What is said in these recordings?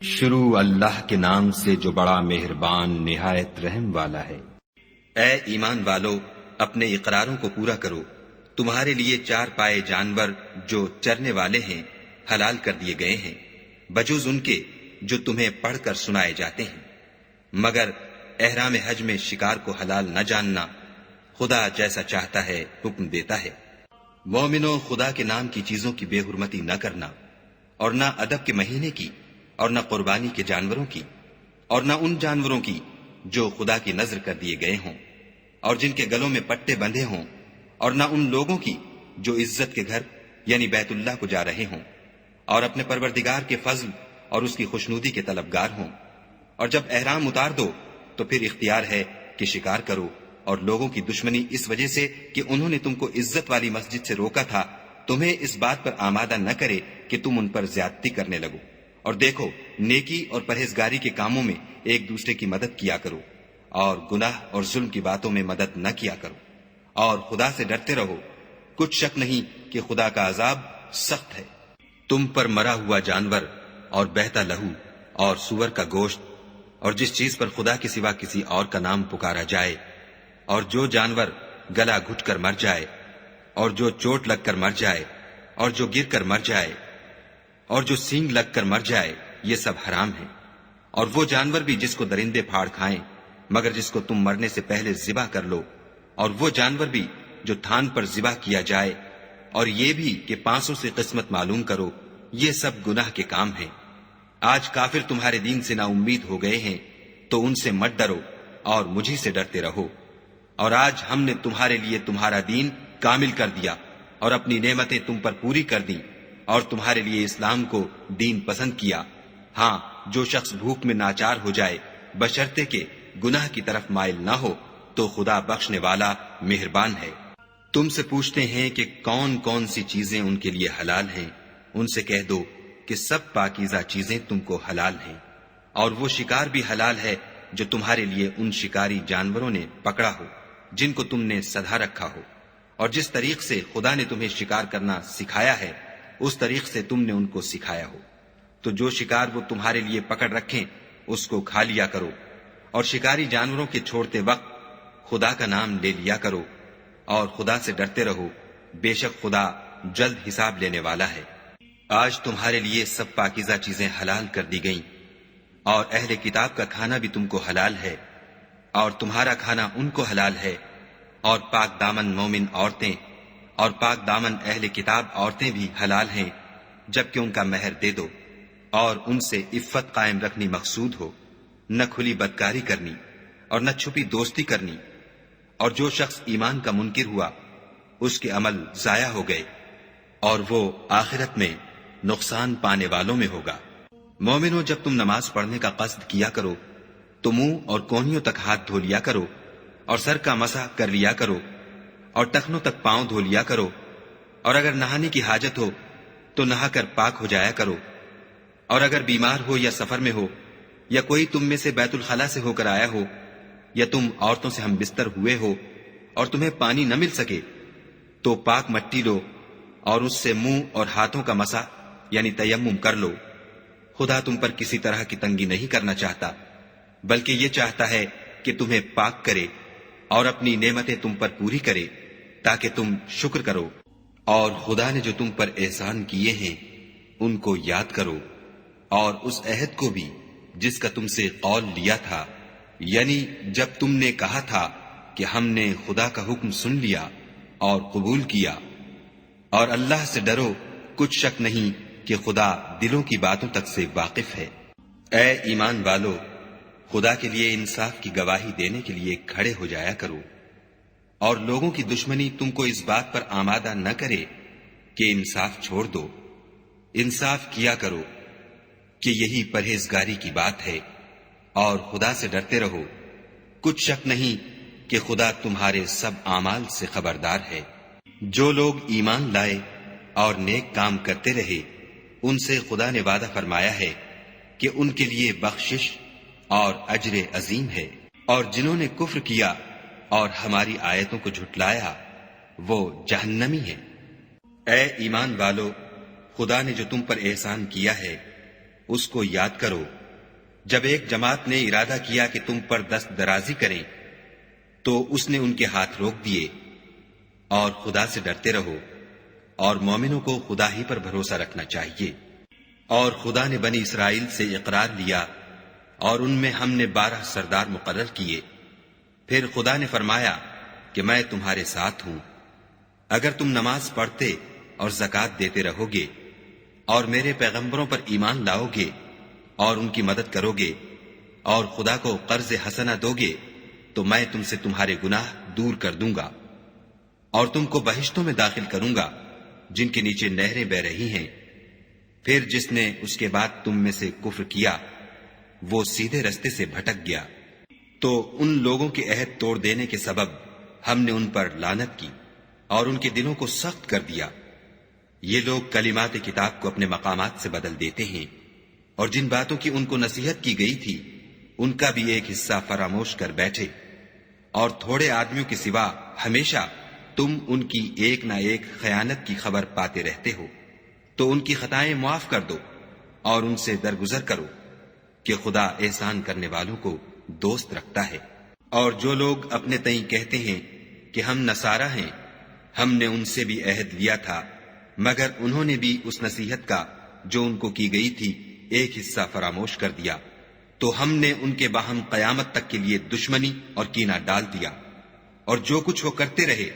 شروع اللہ کے نام سے جو بڑا مہربان نہایت رحم والا ہے۔ اے ایمان والو، اپنے اقراروں کو پورا کرو۔ تمہارے لیے چار پائے جانور جو چرنے والے ہیں حلال کر دیے گئے ہیں، بجوز ان کے جو تمہیں پڑھ کر سنائے جاتے ہیں، مگر احرام حج میں شکار کو حلال نہ جاننا۔ خدا جیسا چاہتا ہے حکم دیتا ہے۔ مومنو، خدا کے نام کی چیزوں کی بے حرمتی نہ کرنا، اور نہ ادب کے مہینے کی، اور نہ قربانی کے جانوروں کی، اور نہ ان جانوروں کی جو خدا کی نذر کر دیے گئے ہوں اور جن کے گلوں میں پٹے بندھے ہوں، اور نہ ان لوگوں کی جو عزت کے گھر یعنی بیت اللہ کو جا رہے ہوں اور اپنے پروردگار کے فضل اور اس کی خوشنودی کے طلبگار ہوں۔ اور جب احرام اتار دو تو پھر اختیار ہے کہ شکار کرو، اور لوگوں کی دشمنی اس وجہ سے کہ انہوں نے تم کو عزت والی مسجد سے روکا تھا تمہیں اس بات پر آمادہ نہ کرے کہ تم ان پر زیادتی کرنے لگو۔ اور دیکھو، نیکی اور پرہیزگاری کے کاموں میں ایک دوسرے کی مدد کیا کرو، اور گناہ اور ظلم کی باتوں میں مدد نہ کیا کرو، اور خدا سے ڈرتے رہو۔ کچھ شک نہیں کہ خدا کا عذاب سخت ہے۔ تم پر مرا ہوا جانور اور بہتا لہو اور سور کا گوشت اور جس چیز پر خدا کے سوا کسی اور کا نام پکارا جائے، اور جو جانور گلا گھٹ کر مر جائے، اور جو چوٹ لگ کر مر جائے، اور جو گر کر مر جائے، اور جو سینگ لگ کر مر جائے، یہ سب حرام ہیں۔ اور وہ جانور بھی جس کو درندے پھاڑ کھائیں مگر جس کو تم مرنے سے پہلے ذبح کر لو، اور وہ جانور بھی جو تھان پر ذبح کیا جائے، اور یہ بھی کہ پانسوں سے قسمت معلوم کرو، یہ سب گناہ کے کام ہیں۔ آج کافر تمہارے دین سے نا امید ہو گئے ہیں تو ان سے مت ڈرو اور مجھی سے ڈرتے رہو۔ اور آج ہم نے تمہارے لیے تمہارا دین کامل کر دیا اور اپنی نعمتیں تم پر پوری کر دیں اور تمہارے لیے اسلام کو دین پسند کیا۔ ہاں، جو شخص بھوک میں ناچار ہو جائے بشرطے کہ گناہ کی طرف مائل نہ ہو تو خدا بخشنے والا مہربان ہے۔ تم سے پوچھتے ہیں کہ کون کون سی چیزیں ان کے لیے حلال ہیں، ان سے کہہ دو کہ سب پاکیزہ چیزیں تم کو حلال ہیں، اور وہ شکار بھی حلال ہے جو تمہارے لیے ان شکاری جانوروں نے پکڑا ہو جن کو تم نے سدھا رکھا ہو، اور جس طریق سے خدا نے تمہیں شکار کرنا سکھایا ہے اس طریق سے تم نے ان کو سکھایا ہو۔ تو جو شکار وہ تمہارے لیے پکڑ رکھیں اس کو کھا لیا کرو، اور شکاری جانوروں کے چھوڑتے وقت خدا کا نام لے لیا کرو، اور خدا سے ڈرتے رہو، بے شک خدا جلد حساب لینے والا ہے۔ آج تمہارے لیے سب پاکیزہ چیزیں حلال کر دی گئیں، اور اہل کتاب کا کھانا بھی تم کو حلال ہے، اور تمہارا کھانا ان کو حلال ہے، اور پاک دامن مومن عورتیں اور پاک دامن اہل کتاب عورتیں بھی حلال ہیں جبکہ ان کا مہر دے دو، اور ان سے عفت قائم رکھنی مقصود ہو، نہ کھلی بدکاری کرنی اور نہ چھپی دوستی کرنی۔ اور جو شخص ایمان کا منکر ہوا اس کے عمل ضائع ہو گئے اور وہ آخرت میں نقصان پانے والوں میں ہوگا۔ مومنو، جب تم نماز پڑھنے کا قصد کیا کرو تو منہ اور کونیوں تک ہاتھ دھو لیا کرو، اور سر کا مسح کر لیا کرو، اور ٹخنوں تک پاؤں دھو لیا کرو، اور اگر نہانے کی حاجت ہو تو نہا کر پاک ہو جایا کرو، اور اگر بیمار ہو یا سفر میں ہو یا کوئی تم میں سے بیت الخلا سے ہو کر آیا ہو یا تم عورتوں سے ہم بستر ہوئے ہو اور تمہیں پانی نہ مل سکے تو پاک مٹی لو اور اس سے منہ اور ہاتھوں کا مسح یعنی تیمم کر لو۔ خدا تم پر کسی طرح کی تنگی نہیں کرنا چاہتا، بلکہ یہ چاہتا ہے کہ تمہیں پاک کرے اور اپنی نعمتیں تم پر پوری کرے تاکہ تم شکر کرو۔ اور خدا نے جو تم پر احسان کیے ہیں ان کو یاد کرو، اور اس عہد کو بھی جس کا تم سے قول لیا تھا، یعنی جب تم نے کہا تھا کہ ہم نے خدا کا حکم سن لیا اور قبول کیا۔ اور اللہ سے ڈرو، کچھ شک نہیں کہ خدا دلوں کی باتوں تک سے واقف ہے۔ اے ایمان والو، خدا کے لیے انصاف کی گواہی دینے کے لیے کھڑے ہو جایا کرو، اور لوگوں کی دشمنی تم کو اس بات پر آمادہ نہ کرے کہ انصاف چھوڑ دو۔ انصاف کیا کرو کہ یہی پرہیزگاری کی بات ہے، اور خدا سے ڈرتے رہو۔ کچھ شک نہیں کہ خدا تمہارے سب اعمال سے خبردار ہے۔ جو لوگ ایمان لائے اور نیک کام کرتے رہے ان سے خدا نے وعدہ فرمایا ہے کہ ان کے لیے بخشش اور اجر عظیم ہے، اور جنہوں نے کفر کیا اور ہماری آیتوں کو جھٹلایا وہ جہنمی ہیں۔ اے ایمان والو، خدا نے جو تم پر احسان کیا ہے اس کو یاد کرو جب ایک جماعت نے ارادہ کیا کہ تم پر دست درازی کریں تو اس نے ان کے ہاتھ روک دیے، اور خدا سے ڈرتے رہو، اور مومنوں کو خدا ہی پر بھروسہ رکھنا چاہیے۔ اور خدا نے بنی اسرائیل سے اقرار لیا اور ان میں ہم نے 12 سردار مقرر کیے۔ پھر خدا نے فرمایا کہ میں تمہارے ساتھ ہوں، اگر تم نماز پڑھتے اور زکوٰۃ دیتے رہو گے اور میرے پیغمبروں پر ایمان لاؤ گے اور ان کی مدد کرو گے اور خدا کو قرض حسنہ دو گے تو میں تم سے تمہارے گناہ دور کر دوں گا اور تم کو بہشتوں میں داخل کروں گا جن کے نیچے نہریں بہ رہی ہیں۔ پھر جس نے اس کے بعد تم میں سے کفر کیا وہ سیدھے رستے سے بھٹک گیا، تو ان لوگوں کے عہد توڑ دینے کے سبب ہم نے ان پر لعنت کی اور ان کے دلوں کو سخت کر دیا۔ یہ لوگ کلمات کتاب کو اپنے مقامات سے بدل دیتے ہیں، اور جن باتوں کی ان کو نصیحت کی گئی تھی ان کا بھی ایک حصہ فراموش کر بیٹھے، اور تھوڑے آدمیوں کے سوا ہمیشہ تم ان کی ایک نہ ایک خیانت کی خبر پاتے رہتے ہو۔ تو ان کی خطائیں معاف کر دو اور ان سے درگزر کرو کہ خدا احسان کرنے والوں کو دوست رکھتا ہے۔ اور جو لوگ اپنے تئیں کہتے ہیں کہ ہم نصارہ ہیں، ہم نے ان سے بھی عہد لیا تھا، مگر انہوں نے بھی اس نصیحت کا جو ان کو کی گئی تھی ایک حصہ فراموش کر دیا، تو ہم نے ان کے باہم قیامت تک کے لیے دشمنی اور کینہ ڈال دیا۔ اور جو کچھ وہ کرتے رہے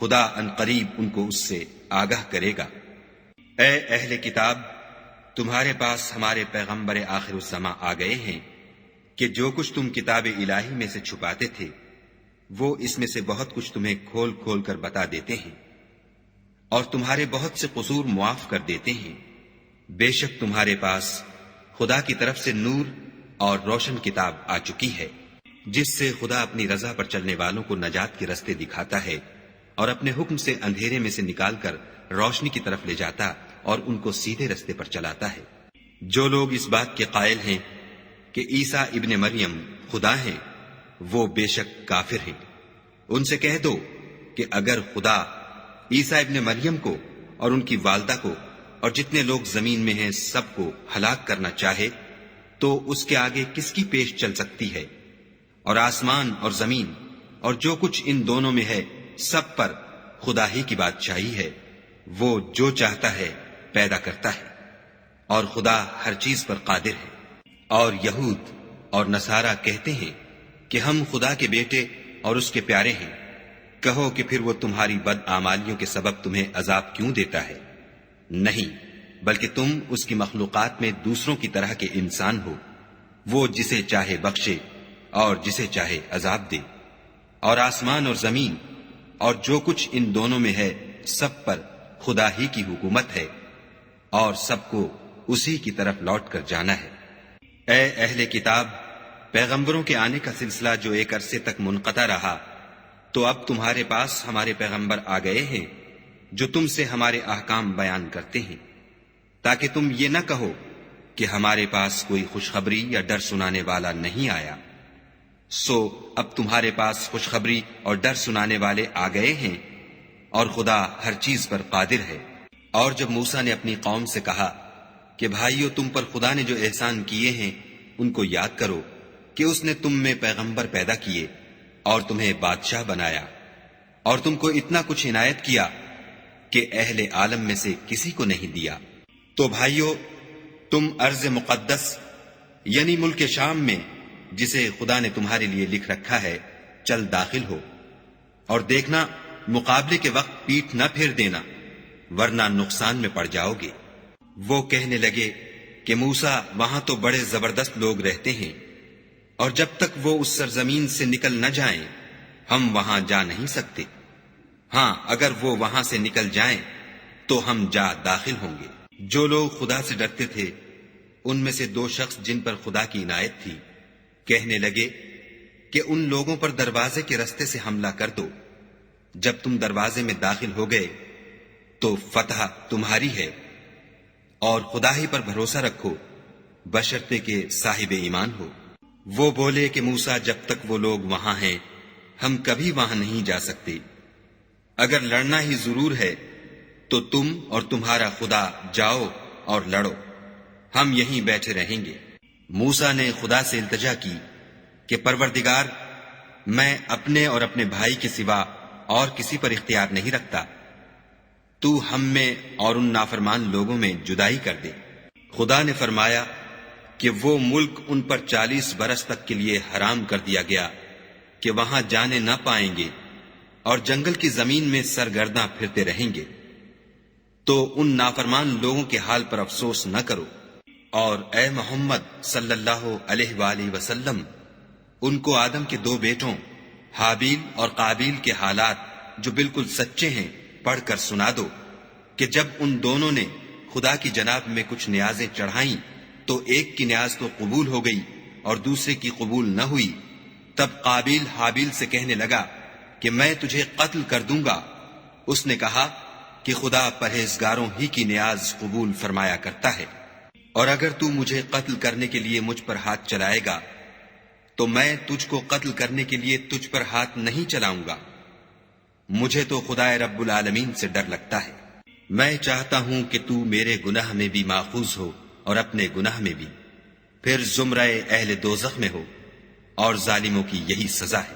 خدا عنقریب ان کو اس سے آگاہ کرے گا۔ اے اہل کتاب، تمہارے پاس ہمارے پیغمبر آخر الزماں آ گئے ہیں کہ جو کچھ تم کتاب الہی میں سے چھپاتے تھے وہ اس میں سے بہت کچھ تمہیں کھول کھول کر بتا دیتے ہیں اور تمہارے بہت سے قصور معاف کر دیتے ہیں۔ بے شک تمہارے پاس خدا کی طرف سے نور اور روشن کتاب آ چکی ہے، جس سے خدا اپنی رضا پر چلنے والوں کو نجات کے رستے دکھاتا ہے اور اپنے حکم سے اندھیرے میں سے نکال کر روشنی کی طرف لے جاتا اور ان کو سیدھے رستے پر چلاتا ہے۔ جو لوگ اس بات کے قائل ہیں کہ عیسیٰ ابن مریم خدا ہیں وہ بے شک کافر ہیں۔ ان سے کہہ دو کہ اگر خدا عیسیٰ ابن مریم کو اور ان کی والدہ کو اور جتنے لوگ زمین میں ہیں سب کو ہلاک کرنا چاہے تو اس کے آگے کس کی پیش چل سکتی ہے؟ اور آسمان اور زمین اور جو کچھ ان دونوں میں ہے سب پر خدا ہی کی بادشاہی ہے، وہ جو چاہتا ہے پیدا کرتا ہے اور خدا ہر چیز پر قادر ہے۔ اور یہود اور نصارہ کہتے ہیں کہ ہم خدا کے بیٹے اور اس کے پیارے ہیں۔ کہو کہ پھر وہ تمہاری بد اعمالیوں کے سبب تمہیں عذاب کیوں دیتا ہے؟ نہیں، بلکہ تم اس کی مخلوقات میں دوسروں کی طرح کے انسان ہو، وہ جسے چاہے بخشے اور جسے چاہے عذاب دے۔ اور آسمان اور زمین اور جو کچھ ان دونوں میں ہے سب پر خدا ہی کی حکومت ہے اور سب کو اسی کی طرف لوٹ کر جانا ہے۔ اے اہل کتاب، پیغمبروں کے آنے کا سلسلہ جو ایک عرصے تک منقطع رہا، تو اب تمہارے پاس ہمارے پیغمبر آ گئے ہیں جو تم سے ہمارے احکام بیان کرتے ہیں، تاکہ تم یہ نہ کہو کہ ہمارے پاس کوئی خوشخبری یا ڈر سنانے والا نہیں آیا۔ سو اب تمہارے پاس خوشخبری اور ڈر سنانے والے آ گئے ہیں اور خدا ہر چیز پر قادر ہے۔ اور جب موسیٰ نے اپنی قوم سے کہا کہ بھائیو، تم پر خدا نے جو احسان کیے ہیں ان کو یاد کرو کہ اس نے تم میں پیغمبر پیدا کیے اور تمہیں بادشاہ بنایا اور تم کو اتنا کچھ عنایت کیا کہ اہل عالم میں سے کسی کو نہیں دیا۔ تو بھائیو، تم ارض مقدس یعنی ملک شام میں جسے خدا نے تمہارے لیے لکھ رکھا ہے چل داخل ہو، اور دیکھنا مقابلے کے وقت پیٹھ نہ پھیر دینا ورنہ نقصان میں پڑ جاؤ گے۔ وہ کہنے لگے کہ موسیٰ، وہاں تو بڑے زبردست لوگ رہتے ہیں اور جب تک وہ اس سرزمین سے نکل نہ جائیں ہم وہاں جا نہیں سکتے۔ ہاں، اگر وہ وہاں سے نکل جائیں تو ہم جا داخل ہوں گے۔ جو لوگ خدا سے ڈرتے تھے ان میں سے 2 شخص جن پر خدا کی عنایت تھی کہنے لگے کہ ان لوگوں پر دروازے کے رستے سے حملہ کر دو۔ جب تم دروازے میں داخل ہو گئے تو فتح تمہاری ہے، اور خدا ہی پر بھروسہ رکھو بشرطے کہ صاحب ایمان ہو۔ وہ بولے کہ موسیٰ، جب تک وہ لوگ وہاں ہیں ہم کبھی وہاں نہیں جا سکتے۔ اگر لڑنا ہی ضرور ہے تو تم اور تمہارا خدا جاؤ اور لڑو، ہم یہیں بیٹھے رہیں گے۔ موسیٰ نے خدا سے التجا کی کہ پروردگار، میں اپنے اور اپنے بھائی کے سوا اور کسی پر اختیار نہیں رکھتا، تو ہم میں اور ان نافرمان لوگوں میں جدائی کر دے۔ خدا نے فرمایا کہ وہ ملک ان پر 40 برس تک کے لیے حرام کر دیا گیا کہ وہاں جانے نہ پائیں گے اور جنگل کی زمین میں سرگرداں پھرتے رہیں گے۔ تو ان نافرمان لوگوں کے حال پر افسوس نہ کرو، اور اے محمد صلی اللہ علیہ وآلہ وسلم، ان کو آدم کے 2 بیٹوں حابیل اور قابیل کے حالات جو بالکل سچے ہیں پڑھ کر سنا دو کہ جب ان دونوں نے خدا کی جناب میں کچھ نیازیں چڑھائیں تو ایک کی نیاز تو قبول ہو گئی اور دوسرے کی قبول نہ ہوئی۔ تب قابیل حابیل سے کہنے لگا کہ میں تجھے قتل کر دوں گا۔ اس نے کہا کہ خدا پرہیزگاروں ہی کی نیاز قبول فرمایا کرتا ہے، اور اگر تو مجھے قتل کرنے کے لیے مجھ پر ہاتھ چلائے گا تو میں تجھ کو قتل کرنے کے لیے تجھ پر ہاتھ نہیں چلاؤں گا۔ مجھے تو خدا رب العالمین سے ڈر لگتا ہے۔ میں چاہتا ہوں کہ تو میرے گناہ میں بھی ماخوذ ہو اور اپنے گناہ میں بھی، پھر زمرہ اہل دوزخ میں ہو، اور ظالموں کی یہی سزا ہے۔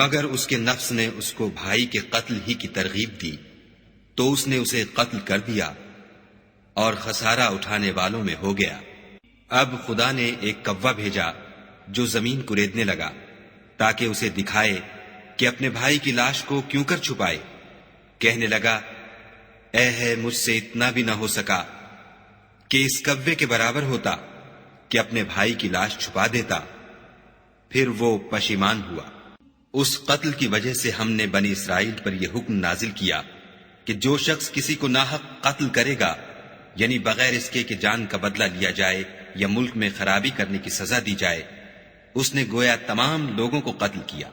مگر اس کے نفس نے اس کو بھائی کے قتل ہی کی ترغیب دی، تو اس نے اسے قتل کر دیا اور خسارہ اٹھانے والوں میں ہو گیا۔ اب خدا نے ایک کوا بھیجا جو زمین کریدنے لگا تاکہ اسے دکھائے کہ اپنے بھائی کی لاش کو کیوں کر چھپائے۔ کہنے لگا، اے ہے مجھ سے اتنا بھی نہ ہو سکا کہ اس کوے کے برابر ہوتا کہ اپنے بھائی کی لاش چھپا دیتا۔ پھر وہ پشیمان ہوا۔ اس قتل کی وجہ سے ہم نے بنی اسرائیل پر یہ حکم نازل کیا کہ جو شخص کسی کو ناحق قتل کرے گا، یعنی بغیر اس کے کہ جان کا بدلہ لیا جائے یا ملک میں خرابی کرنے کی سزا دی جائے، اس نے گویا تمام لوگوں کو قتل کیا،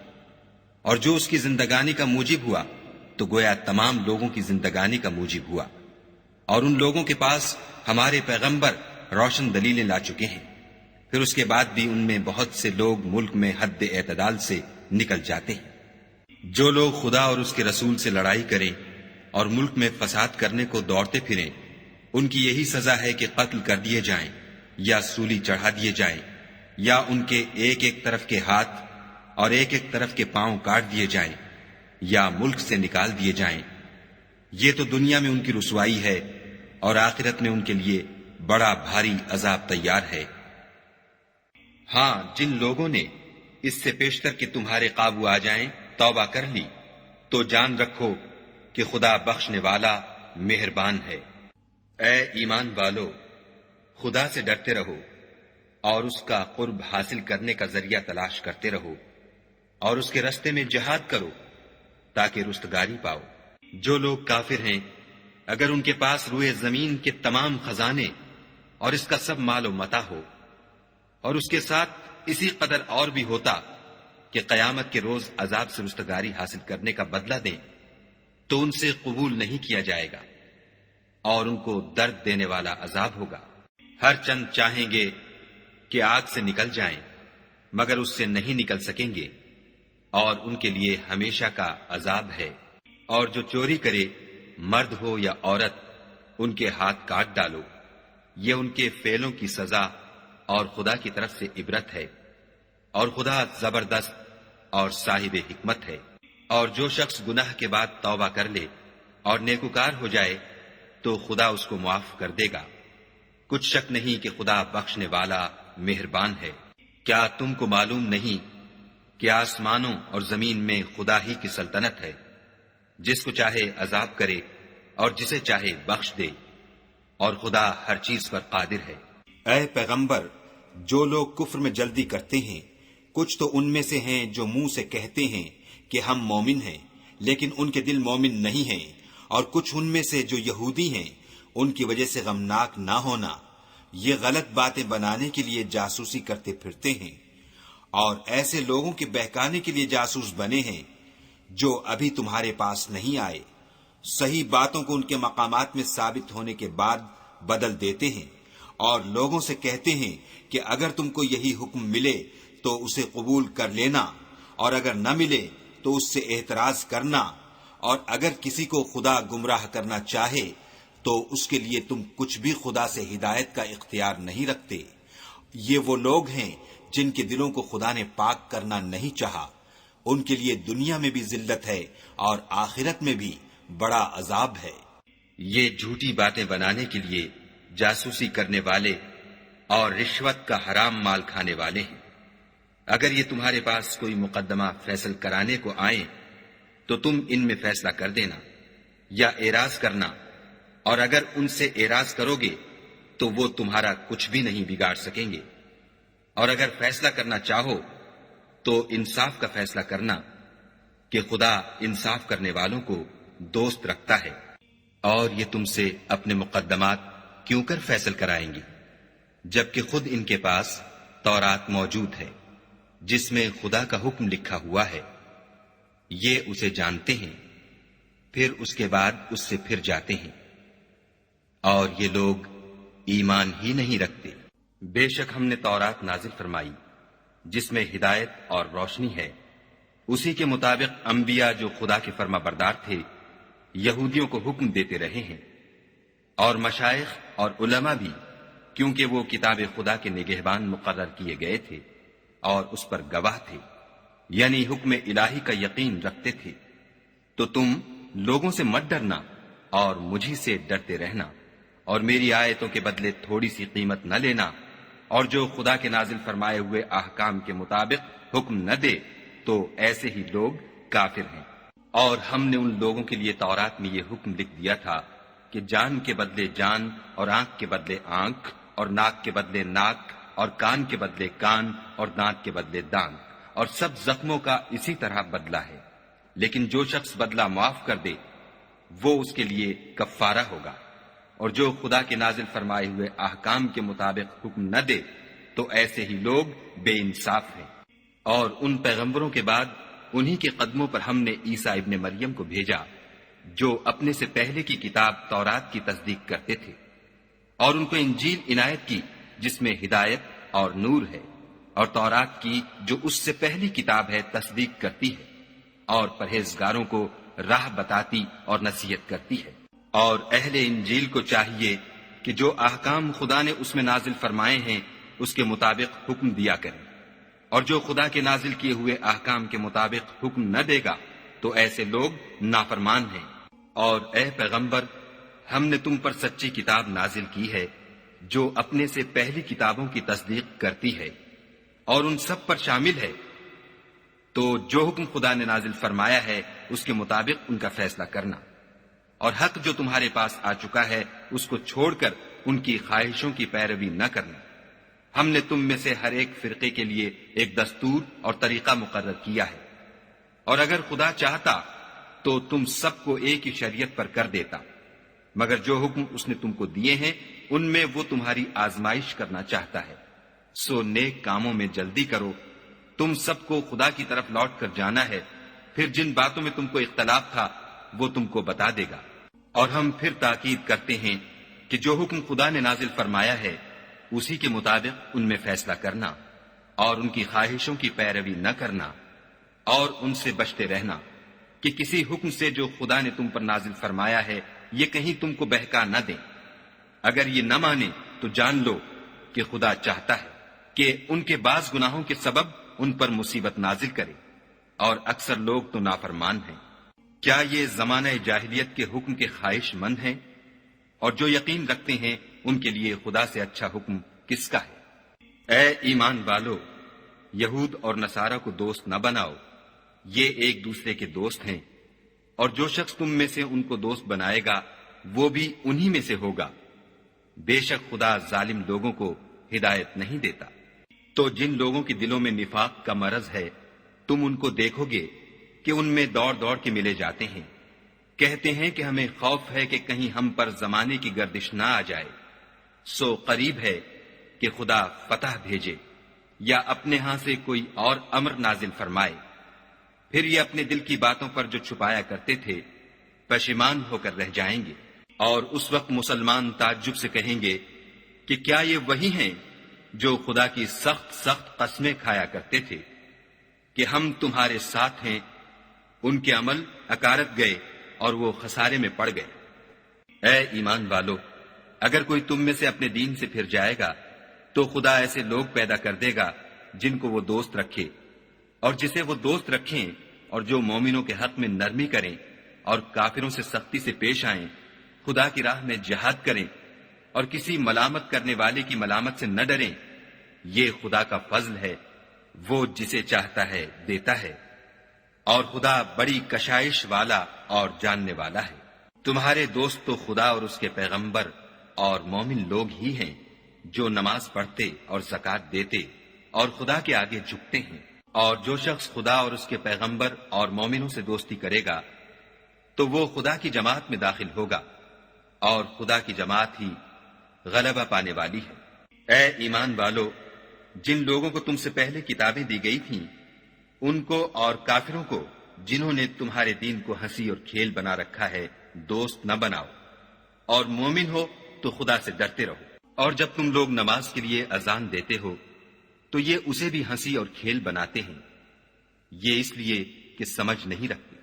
اور جو اس کی زندگانی کا موجب ہوا تو گویا تمام لوگوں کی زندگانی کا موجب ہوا۔ اور ان لوگوں کے پاس ہمارے پیغمبر روشن دلیلیں لا چکے ہیں، پھر اس کے بعد بھی ان میں بہت سے لوگ ملک میں حد اعتدال سے نکل جاتے ہیں۔ جو لوگ خدا اور اس کے رسول سے لڑائی کریں اور ملک میں فساد کرنے کو دوڑتے پھریں، ان کی یہی سزا ہے کہ قتل کر دیے جائیں یا سولی چڑھا دیے جائیں، یا ان کے ایک ایک طرف کے ہاتھ اور ایک ایک طرف کے پاؤں کاٹ دیے جائیں، یا ملک سے نکال دیے جائیں۔ یہ تو دنیا میں ان کی رسوائی ہے، اور آخرت میں ان کے لیے بڑا بھاری عذاب تیار ہے۔ ہاں، جن لوگوں نے اس سے پیشتر کہ تمہارے قابو آ جائیں توبہ کر لی، تو جان رکھو کہ خدا بخشنے والا مہربان ہے۔ اے ایمان والو، خدا سے ڈرتے رہو اور اس کا قرب حاصل کرنے کا ذریعہ تلاش کرتے رہو، اور اس کے رستے میں جہاد کرو تاکہ رستگاری پاؤ۔ جو لوگ کافر ہیں، اگر ان کے پاس روئے زمین کے تمام خزانے اور اس کا سب مال و متاع ہو، اور اس کے ساتھ اسی قدر اور بھی ہوتا کہ قیامت کے روز عذاب سے رستگاری حاصل کرنے کا بدلہ دیں، تو ان سے قبول نہیں کیا جائے گا، اور ان کو درد دینے والا عذاب ہوگا۔ ہر چند چاہیں گے کہ آگ سے نکل جائیں، مگر اس سے نہیں نکل سکیں گے، اور ان کے لیے ہمیشہ کا عذاب ہے۔ اور جو چوری کرے، مرد ہو یا عورت، ان کے ہاتھ کاٹ ڈالو۔ یہ ان کے فعلوں کی سزا اور خدا کی طرف سے عبرت ہے، اور خدا زبردست اور صاحب حکمت ہے۔ اور جو شخص گناہ کے بعد توبہ کر لے اور نیکوکار ہو جائے تو خدا اس کو معاف کر دے گا۔ کچھ شک نہیں کہ خدا بخشنے والا مہربان ہے۔ کیا تم کو معلوم نہیں کہ آسمانوں اور زمین میں خدا ہی کی سلطنت ہے، جس کو چاہے عذاب کرے اور جسے چاہے بخش دے، اور خدا ہر چیز پر قادر ہے۔ اے پیغمبر، جو لوگ کفر میں جلدی کرتے ہیں، کچھ تو ان میں سے ہیں جو منہ سے کہتے ہیں کہ ہم مومن ہیں، لیکن ان کے دل مومن نہیں ہیں، اور کچھ ان میں سے جو یہودی ہیں، ان کی وجہ سے غمناک نہ ہونا، یہ غلط باتیں بنانے کے لیے جاسوسی کرتے پھرتے ہیں، اور ایسے لوگوں کے بہکانے کے لیے جاسوس بنے ہیں جو ابھی تمہارے پاس نہیں آئے، صحیح باتوں کو ان کے مقامات میں ثابت ہونے کے بعد بدل دیتے ہیں، اور لوگوں سے کہتے ہیں کہ اگر تم کو یہی حکم ملے تو اسے قبول کر لینا، اور اگر نہ ملے تو اس سے اعتراض کرنا، اور اگر کسی کو خدا گمراہ کرنا چاہے تو اس کے لیے تم کچھ بھی خدا سے ہدایت کا اختیار نہیں رکھتے۔ یہ وہ لوگ ہیں جن کے دلوں کو خدا نے پاک کرنا نہیں چاہا، ان کے لیے دنیا میں بھی ذلت ہے اور آخرت میں بھی بڑا عذاب ہے۔ یہ جھوٹی باتیں بنانے کے لیے جاسوسی کرنے والے اور رشوت کا حرام مال کھانے والے ہیں۔ اگر یہ تمہارے پاس کوئی مقدمہ فیصل کرانے کو آئیں تو تم ان میں فیصلہ کر دینا یا اعراض کرنا، اور اگر ان سے اعراض کرو گے تو وہ تمہارا کچھ بھی نہیں بگاڑ سکیں گے، اور اگر فیصلہ کرنا چاہو تو انصاف کا فیصلہ کرنا کہ خدا انصاف کرنے والوں کو دوست رکھتا ہے۔ اور یہ تم سے اپنے مقدمات کیوں کر فیصل کرائیں گے جبکہ خود ان کے پاس تورات موجود ہے جس میں خدا کا حکم لکھا ہوا ہے۔ یہ اسے جانتے ہیں، پھر اس کے بعد اس سے پھر جاتے ہیں، اور یہ لوگ ایمان ہی نہیں رکھتے۔ بے شک ہم نے تورات نازل فرمائی جس میں ہدایت اور روشنی ہے، اسی کے مطابق انبیاء جو خدا کے فرما بردار تھے یہودیوں کو حکم دیتے رہے ہیں، اور مشائخ اور علماء بھی، کیونکہ وہ کتاب خدا کے نگہبان مقرر کیے گئے تھے اور اس پر گواہ تھے، یعنی حکم الہی کا یقین رکھتے تھے۔ تو تم لوگوں سے مت ڈرنا اور مجھی سے ڈرتے رہنا، اور میری آیتوں کے بدلے تھوڑی سی قیمت نہ لینا، اور جو خدا کے نازل فرمائے ہوئے احکام کے مطابق حکم نہ دے تو ایسے ہی لوگ کافر ہیں۔ اور ہم نے ان لوگوں کے لیے تورات میں یہ حکم لکھ دیا تھا کہ جان کے بدلے جان، اور آنکھ کے بدلے آنکھ، اور ناک کے بدلے ناک، اور کان کے بدلے کان، اور دانت کے بدلے دانت، اور سب زخموں کا اسی طرح بدلہ ہے۔ لیکن جو شخص بدلہ معاف کر دے وہ اس کے لیے کفارہ ہوگا، اور جو خدا کے نازل فرمائے ہوئے احکام کے مطابق حکم نہ دے تو ایسے ہی لوگ بے انصاف ہیں۔ اور ان پیغمبروں کے بعد انہی کے قدموں پر ہم نے عیسیٰ ابن مریم کو بھیجا جو اپنے سے پہلے کی کتاب تورات کی تصدیق کرتے تھے، اور ان کو انجیل عنایت کی جس میں ہدایت اور نور ہے، اور تورات کی جو اس سے پہلی کتاب ہے تصدیق کرتی ہے، اور پرہیزگاروں کو راہ بتاتی اور نصیحت کرتی ہے۔ اور اہل انجیل کو چاہیے کہ جو احکام خدا نے اس میں نازل فرمائے ہیں اس کے مطابق حکم دیا کریں، اور جو خدا کے نازل کیے ہوئے احکام کے مطابق حکم نہ دے گا تو ایسے لوگ نافرمان ہیں۔ اور اے پیغمبر، ہم نے تم پر سچی کتاب نازل کی ہے جو اپنے سے پہلی کتابوں کی تصدیق کرتی ہے اور ان سب پر شامل ہے، تو جو حکم خدا نے نازل فرمایا ہے اس کے مطابق ان کا فیصلہ کرنا، اور حق جو تمہارے پاس آ چکا ہے اس کو چھوڑ کر ان کی خواہشوں کی پیروی نہ کرنا۔ ہم نے تم میں سے ہر ایک فرقے کے لیے ایک دستور اور طریقہ مقرر کیا ہے، اور اگر خدا چاہتا تو تم سب کو ایک ہی شریعت پر کر دیتا، مگر جو حکم اس نے تم کو دیے ہیں ان میں وہ تمہاری آزمائش کرنا چاہتا ہے۔ سو نیک کاموں میں جلدی کرو، تم سب کو خدا کی طرف لوٹ کر جانا ہے، پھر جن باتوں میں تم کو اختلاف تھا وہ تم کو بتا دے گا۔ اور ہم پھر تاکید کرتے ہیں کہ جو حکم خدا نے نازل فرمایا ہے اسی کے مطابق ان میں فیصلہ کرنا، اور ان کی خواہشوں کی پیروی نہ کرنا، اور ان سے بچتے رہنا کہ کسی حکم سے جو خدا نے تم پر نازل فرمایا ہے یہ کہیں تم کو بہکا نہ دیں۔ اگر یہ نہ مانے تو جان لو کہ خدا چاہتا ہے کہ ان کے بعض گناہوں کے سبب ان پر مصیبت نازل کرے، اور اکثر لوگ تو نافرمان ہیں۔ کیا یہ زمانہ جاہلیت کے حکم کے خواہش مند ہیں؟ اور جو یقین رکھتے ہیں ان کے لیے خدا سے اچھا حکم کس کا ہے؟ اے ایمان والو، یہود اور نصارہ کو دوست نہ بناؤ، یہ ایک دوسرے کے دوست ہیں، اور جو شخص تم میں سے ان کو دوست بنائے گا وہ بھی انہی میں سے ہوگا۔ بے شک خدا ظالم لوگوں کو ہدایت نہیں دیتا۔ تو جن لوگوں کے دلوں میں نفاق کا مرض ہے تم ان کو دیکھو گے کہ ان میں دوڑ دوڑ کے ملے جاتے ہیں، کہتے ہیں کہ ہمیں خوف ہے کہ کہیں ہم پر زمانے کی گردش نہ آ جائے۔ سو قریب ہے کہ خدا فتح بھیجے یا اپنے ہاں سے کوئی اور امر نازل فرمائے، پھر یہ اپنے دل کی باتوں پر جو چھپایا کرتے تھے پشیمان ہو کر رہ جائیں گے۔ اور اس وقت مسلمان تعجب سے کہیں گے کہ کیا یہ وہی ہیں جو خدا کی سخت سخت قسمیں کھایا کرتے تھے کہ ہم تمہارے ساتھ ہیں؟ ان کے عمل اکارت گئے اور وہ خسارے میں پڑ گئے۔ اے ایمان والو، اگر کوئی تم میں سے اپنے دین سے پھر جائے گا تو خدا ایسے لوگ پیدا کر دے گا جن کو وہ دوست رکھے، اور جسے وہ دوست رکھیں، اور جو مومنوں کے حق میں نرمی کریں اور کافروں سے سختی سے پیش آئیں، خدا کی راہ میں جہاد کریں اور کسی ملامت کرنے والے کی ملامت سے نہ ڈریں۔ یہ خدا کا فضل ہے، وہ جسے چاہتا ہے دیتا ہے، اور خدا بڑی کشائش والا اور جاننے والا ہے۔ تمہارے دوست تو خدا اور اس کے پیغمبر اور مومن لوگ ہی ہیں جو نماز پڑھتے اور زکوٰۃ دیتے اور خدا کے آگے جھکتے ہیں، اور جو شخص خدا اور اس کے پیغمبر اور مومنوں سے دوستی کرے گا تو وہ خدا کی جماعت میں داخل ہوگا، اور خدا کی جماعت ہی غلبہ پانے والی ہے۔ اے ایمان والو، جن لوگوں کو تم سے پہلے کتابیں دی گئی تھیں ان کو اور کافروں کو جنہوں نے تمہارے دین کو ہنسی اور کھیل بنا رکھا ہے دوست نہ بناؤ، اور مومن ہو تو خدا سے ڈرتے رہو۔ اور جب تم لوگ نماز کے لیے اذان دیتے ہو تو یہ اسے بھی ہنسی اور کھیل بناتے ہیں، یہ اس لیے کہ سمجھ نہیں رکھتے۔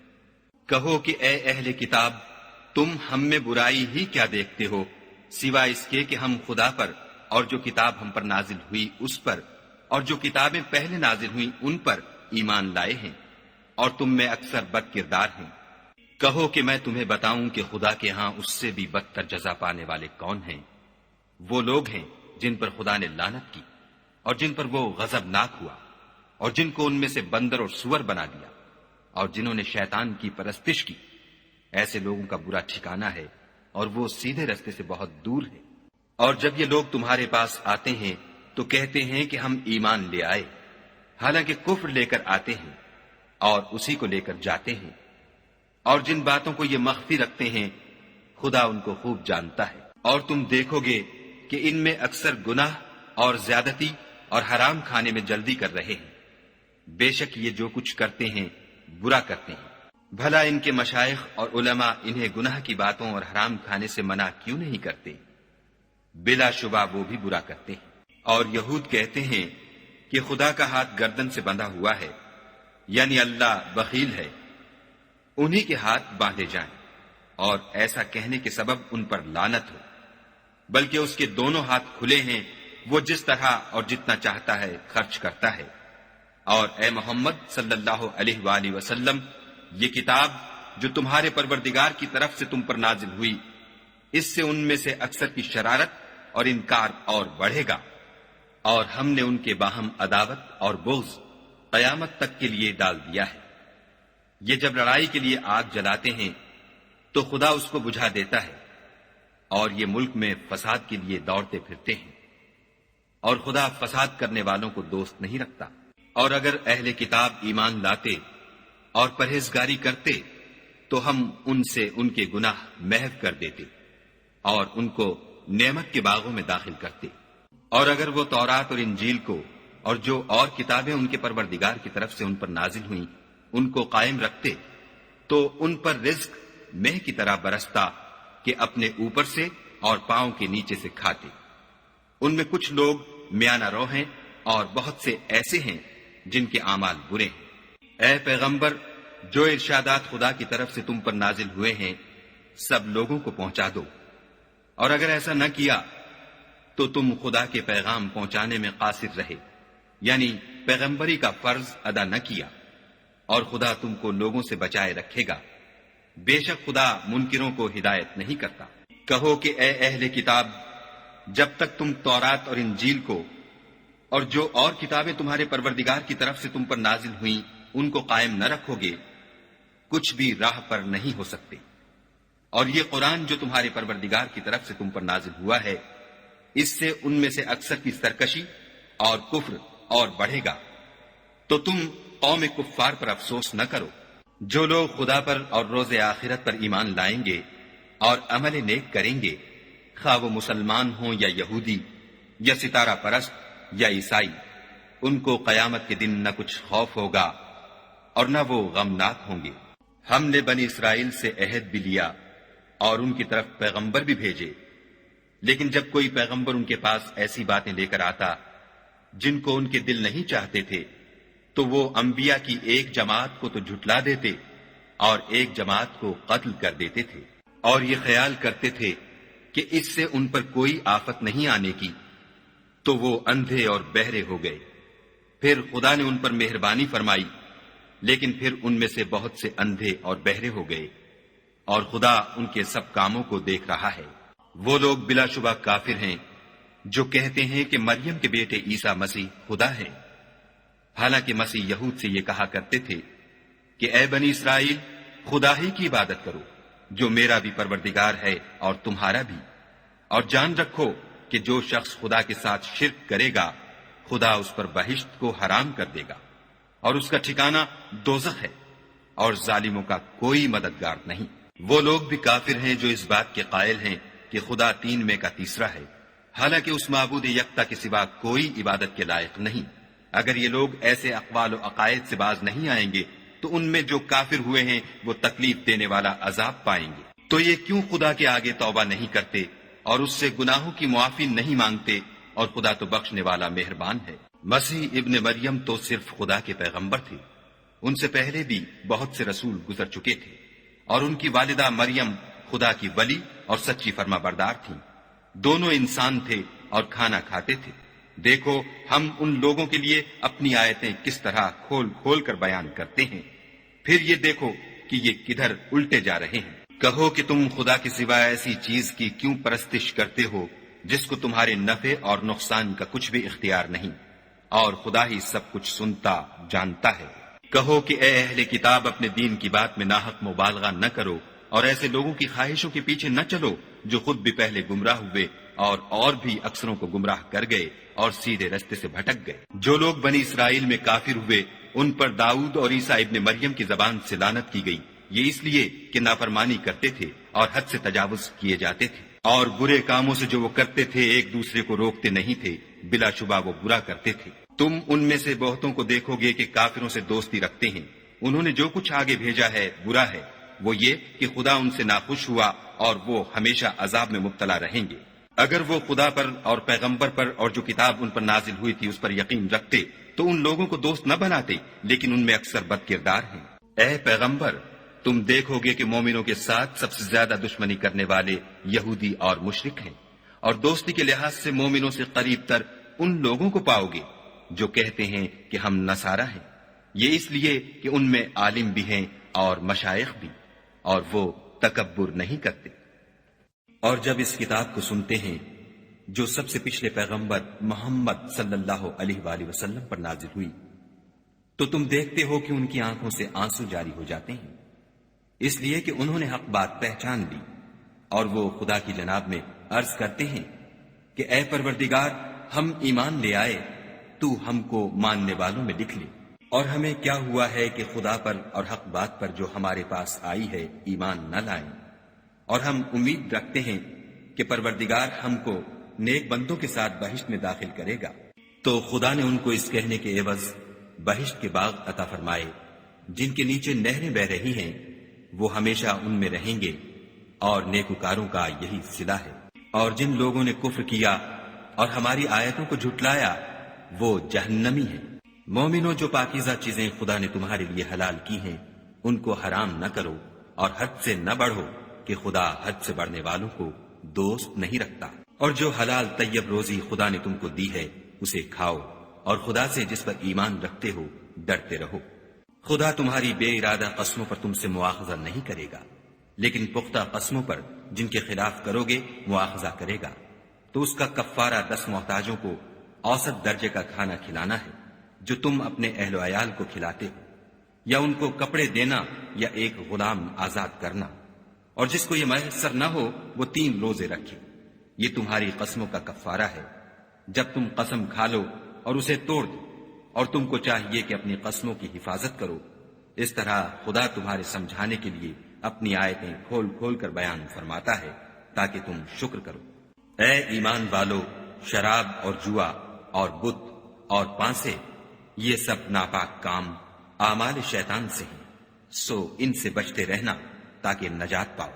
کہو کہ اے اہل کتاب، تم ہم میں برائی ہی کیا دیکھتے ہو سوائے اس کے کہ ہم خدا پر اور جو کتاب ہم پر نازل ہوئی اس پر اور جو کتابیں پہلے نازل ہوئی ان پر ایمان لائے ہیں، اور تم میں اکثر بد کردار ہیں۔ کہو کہ میں تمہیں بتاؤں کہ خدا کے ہاں اس سے بھی بدتر جزا پانے والے کون ہیں؟ وہ لوگ ہیں جن پر خدا نے لعنت کی اور جن پر وہ غضبناک ہوا، اور جن کو ان میں سے بندر اور سور بنا دیا، اور جنہوں نے شیطان کی پرستش کی۔ ایسے لوگوں کا برا ٹھکانہ ہے، اور وہ سیدھے رستے سے بہت دور ہے۔ اور جب یہ لوگ تمہارے پاس آتے ہیں تو کہتے ہیں کہ ہم ایمان لے آئے، حالانکہ کفر لے کر آتے ہیں اور اسی کو لے کر جاتے ہیں، اور جن باتوں کو یہ مخفی رکھتے ہیں خدا ان کو خوب جانتا ہے۔ اور تم دیکھو گے کہ ان میں اکثر گناہ اور زیادتی اور حرام کھانے میں جلدی کر رہے ہیں، بے شک یہ جو کچھ کرتے ہیں برا کرتے ہیں۔ بھلا ان کے مشائخ اور علماء انہیں گناہ کی باتوں اور حرام کھانے سے منع کیوں نہیں کرتے؟ بلا شبہ وہ بھی برا کرتے ہیں۔ اور یہود کہتے ہیں کہ خدا کا ہاتھ گردن سے بندھا ہوا ہے، یعنی اللہ بخیل ہے، انہی کے ہاتھ باندھے جائیں، اور ایسا کہنے کے سبب ان پر لعنت ہو، بلکہ اس کے دونوں ہاتھ کھلے ہیں، وہ جس طرح اور جتنا چاہتا ہے خرچ کرتا ہے۔ اور اے محمد صلی اللہ علیہ وآلہ وسلم، یہ کتاب جو تمہارے پروردگار کی طرف سے تم پر نازل ہوئی، اس سے ان میں سے اکثر کی شرارت اور انکار اور بڑھے گا، اور ہم نے ان کے باہم عداوت اور بغض قیامت تک کے لیے ڈال دیا ہے۔ یہ جب لڑائی کے لیے آگ جلاتے ہیں تو خدا اس کو بجھا دیتا ہے، اور یہ ملک میں فساد کے لیے دوڑتے پھرتے ہیں، اور خدا فساد کرنے والوں کو دوست نہیں رکھتا۔ اور اگر اہل کتاب ایمان لاتے اور پرہیزگاری کرتے تو ہم ان سے ان کے گناہ محو کر دیتے اور ان کو نعمت کے باغوں میں داخل کرتے۔ اور اگر وہ تورات اور انجیل کو اور جو اور کتابیں ان کے پروردگار کی طرف سے ان پر نازل ہوئیں ان کو قائم رکھتے تو ان پر رزق مہ کی طرح برستا کہ اپنے اوپر سے اور پاؤں کے نیچے سے کھاتے۔ ان میں کچھ لوگ میانہ رو ہیں اور بہت سے ایسے ہیں جن کے اعمال برے ہیں۔ اے پیغمبر، جو ارشادات خدا کی طرف سے تم پر نازل ہوئے ہیں سب لوگوں کو پہنچا دو، اور اگر ایسا نہ کیا تو تم خدا کے پیغام پہنچانے میں قاصر رہے، یعنی پیغمبری کا فرض ادا نہ کیا، اور خدا تم کو لوگوں سے بچائے رکھے گا، بے شک خدا منکروں کو ہدایت نہیں کرتا۔ کہو کہ اے اہل کتاب، جب تک تم تورات اور انجیل کو اور جو اور کتابیں تمہارے پروردگار کی طرف سے تم پر نازل ہوئیں ان کو قائم نہ رکھو گے کچھ بھی راہ پر نہیں ہو سکتے۔ اور یہ قرآن جو تمہارے پروردگار کی طرف سے تم پر نازل ہوا ہے اس سے ان میں سے اکثر کی سرکشی اور کفر اور بڑھے گا، تو تم قوم کفار پر افسوس نہ کرو۔ جو لوگ خدا پر اور روز آخرت پر ایمان لائیں گے اور عمل نیک کریں گے، خواہ وہ مسلمان ہوں یا یہودی یا ستارہ پرست یا عیسائی، ان کو قیامت کے دن نہ کچھ خوف ہوگا اور نہ وہ غمناک ہوں گے۔ ہم نے بنی اسرائیل سے عہد بھی لیا اور ان کی طرف پیغمبر بھی بھیجے، لیکن جب کوئی پیغمبر ان کے پاس ایسی باتیں لے کر آتا جن کو ان کے دل نہیں چاہتے تھے تو وہ انبیاء کی ایک جماعت کو تو جھٹلا دیتے اور ایک جماعت کو قتل کر دیتے تھے۔ اور یہ خیال کرتے تھے کہ اس سے ان پر کوئی آفت نہیں آنے کی، تو وہ اندھے اور بہرے ہو گئے۔ پھر خدا نے ان پر مہربانی فرمائی، لیکن پھر ان میں سے بہت سے اندھے اور بہرے ہو گئے، اور خدا ان کے سب کاموں کو دیکھ رہا ہے۔ وہ لوگ بلا شبہ کافر ہیں جو کہتے ہیں کہ مریم کے بیٹے عیسیٰ مسیح خدا ہے، حالانکہ مسیح یہود سے یہ کہا کرتے تھے کہ اے بنی اسرائیل، خدا ہی کی عبادت کرو جو میرا بھی پروردگار ہے اور تمہارا بھی، اور جان رکھو کہ جو شخص خدا کے ساتھ شرک کرے گا خدا اس پر بہشت کو حرام کر دے گا، اور اس کا ٹھکانہ دوزخ ہے، اور ظالموں کا کوئی مددگار نہیں۔ وہ لوگ بھی کافر ہیں جو اس بات کے قائل ہیں کہ خدا تین میں کا تیسرا ہے، حالانکہ اس معبود یکتا کے سوا کوئی عبادت کے لائق نہیں۔ اگر یہ لوگ ایسے اقوال و عقائد سے باز نہیں آئیں گے تو ان میں جو کافر ہوئے ہیں وہ تکلیف دینے والا عذاب پائیں گے۔ تو یہ کیوں خدا کے آگے توبہ نہیں کرتے اور اس سے گناہوں کی معافی نہیں مانگتے، اور خدا تو بخشنے والا مہربان ہے۔ مسیح ابن مریم تو صرف خدا کے پیغمبر تھے، ان سے پہلے بھی بہت سے رسول گزر چکے تھے، اور ان کی والدہ مریم خدا کی ولی اور سچی فرما بردار تھیں۔ دونوں انسان تھے اور کھانا کھاتے تھے۔ دیکھو ہم ان لوگوں کے لیے اپنی آیتیں کس طرح کھول کھول کر بیان کرتے ہیں، پھر یہ دیکھو کہ یہ کدھر الٹے جا رہے ہیں۔ کہو کہ تم خدا کے سوا ایسی چیز کی کیوں پرستش کرتے ہو جس کو تمہارے نفع اور نقصان کا کچھ بھی اختیار نہیں، اور خدا ہی سب کچھ سنتا جانتا ہے۔ کہو کہ اے اہل کتاب، اپنے دین کی بات میں ناحق مبالغہ نہ کرو، اور ایسے لوگوں کی خواہشوں کے پیچھے نہ چلو جو خود بھی پہلے گمراہ ہوئے اور بھی اکثروں کو گمراہ کر گئے اور سیدھے رستے سے بھٹک گئے۔ جو لوگ بنی اسرائیل میں کافر ہوئے ان پر داؤد اور عیسیٰ ابن مریم کی زبان سے لعنت کی گئی، یہ اس لیے کہ نافرمانی کرتے تھے اور حد سے تجاوز کیے جاتے تھے، اور برے کاموں سے جو وہ کرتے تھے ایک دوسرے کو روکتے نہیں تھے، بلا شبہ وہ برا کرتے تھے۔ تم ان میں سے بہتوں کو دیکھو گے کہ کافروں سے دوستی رکھتے ہیں، انہوں نے جو کچھ آگے بھیجا ہے برا ہے، وہ یہ کہ خدا ان سے ناخوش ہوا اور وہ ہمیشہ عذاب میں مبتلا رہیں گے۔ اگر وہ خدا پر اور پیغمبر پر اور جو کتاب ان پر نازل ہوئی تھی اس پر یقین رکھتے تو ان لوگوں کو دوست نہ بناتے، لیکن ان میں اکثر بد کردار ہیں۔ اے پیغمبر، تم دیکھو گے کہ مومنوں کے ساتھ سب سے زیادہ دشمنی کرنے والے یہودی اور مشرک ہیں، اور دوستی کے لحاظ سے مومنوں سے قریب تر ان لوگوں کو پاؤ گے جو کہتے ہیں کہ ہم نصارہ ہیں، یہ اس لیے کہ ان میں عالم بھی ہیں اور مشائخ بھی، اور وہ تکبر نہیں کرتے۔ اور جب اس کتاب کو سنتے ہیں جو سب سے پچھلے پیغمبر محمد صلی اللہ علیہ وآلہ وسلم پر نازل ہوئی، تو تم دیکھتے ہو کہ ان کی آنکھوں سے آنسو جاری ہو جاتے ہیں، اس لیے کہ انہوں نے حق بات پہچان لی، اور وہ خدا کی جناب میں عرض کرتے ہیں کہ اے پروردگار، ہم ایمان لے آئے، تو ہم کو ماننے والوں میں لکھ لے، اور ہمیں کیا ہوا ہے کہ خدا پر اور حق بات پر جو ہمارے پاس آئی ہے ایمان نہ لائیں، اور ہم امید رکھتے ہیں کہ پروردگار ہم کو نیک بندوں کے ساتھ بہشت میں داخل کرے گا۔ تو خدا نے ان کو اس کہنے کے عوض بہشت کے باغ عطا فرمائے جن کے نیچے نہریں بہ رہی ہیں، وہ ہمیشہ ان میں رہیں گے، اور نیکوکاروں کا یہی صلہ ہے۔ اور جن لوگوں نے کفر کیا اور ہماری آیتوں کو جھٹلایا وہ جہنمی ہیں۔ مومنوں، جو پاکیزہ چیزیں خدا نے تمہارے لیے حلال کی ہیں ان کو حرام نہ کرو، اور حد سے نہ بڑھو کہ خدا حد سے بڑھنے والوں کو دوست نہیں رکھتا۔ اور جو حلال طیب روزی خدا نے تم کو دی ہے اسے کھاؤ، اور خدا سے جس پر ایمان رکھتے ہو ڈرتے رہو۔ خدا تمہاری بے ارادہ قسموں پر تم سے مواخذہ نہیں کرے گا، لیکن پختہ قسموں پر جن کے خلاف کرو گے مواخذہ کرے گا۔ تو اس کا کفارہ 10 محتاجوں کو اوسط درجے کا کھانا کھلانا ہے جو تم اپنے اہل و عیال کو کھلاتے ہو، یا ان کو کپڑے دینا یا ایک غلام آزاد کرنا، اور جس کو یہ میسر نہ ہو وہ 3 روزے رکھے۔ یہ تمہاری قسموں کا کفارہ ہے جب تم قسم کھا لو اور اسے توڑ دو، اور تم کو چاہیے کہ اپنی قسموں کی حفاظت کرو۔ اس طرح خدا تمہارے سمجھانے کے لیے اپنی آیتیں کھول کھول کر بیان فرماتا ہے تاکہ تم شکر کرو۔ اے ایمان والو، شراب اور جوا اور بت اور پانسے، یہ سب ناپاک کام اعمال شیطان سے ہیں، سو ان سے بچتے رہنا تاکہ نجات پاؤ۔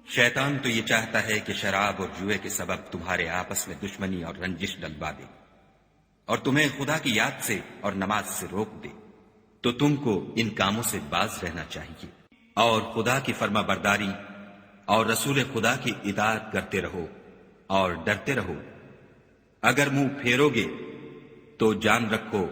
شیطان تو یہ چاہتا ہے کہ شراب اور جوئے کے سبب تمہارے آپس میں دشمنی اور رنجش ڈلوا دے، اور تمہیں خدا کی یاد سے اور نماز سے روک دے، تو تم کو ان کاموں سے باز رہنا چاہیے، اور خدا کی فرما برداری اور رسول خدا کی اطاعت کرتے رہو اور ڈرتے رہو۔ اگر منہ پھیرو گے تو جان رکھو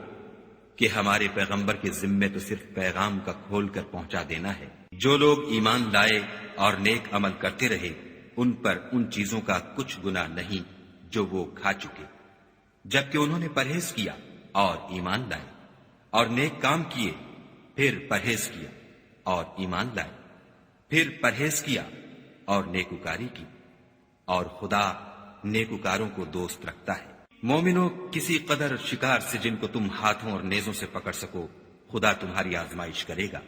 کہ ہمارے پیغمبر کے ذمے تو صرف پیغام کا کھول کر پہنچا دینا ہے۔ جو لوگ ایمان لائے اور نیک عمل کرتے رہے ان پر ان چیزوں کا کچھ گناہ نہیں جو وہ کھا چکے، جبکہ انہوں نے پرہیز کیا اور ایمان لائے، اور نیک کام کیے، پھر پرہیز کیا اور ایمان لائے، پھر پرہیز کیا اور نیکوکاری کی، اور خدا نیکوکاروں کو دوست رکھتا ہے۔ مومنو، کسی قدر شکار سے جن کو تم ہاتھوں اور نیزوں سے پکڑ سکو خدا تمہاری آزمائش کرے گا،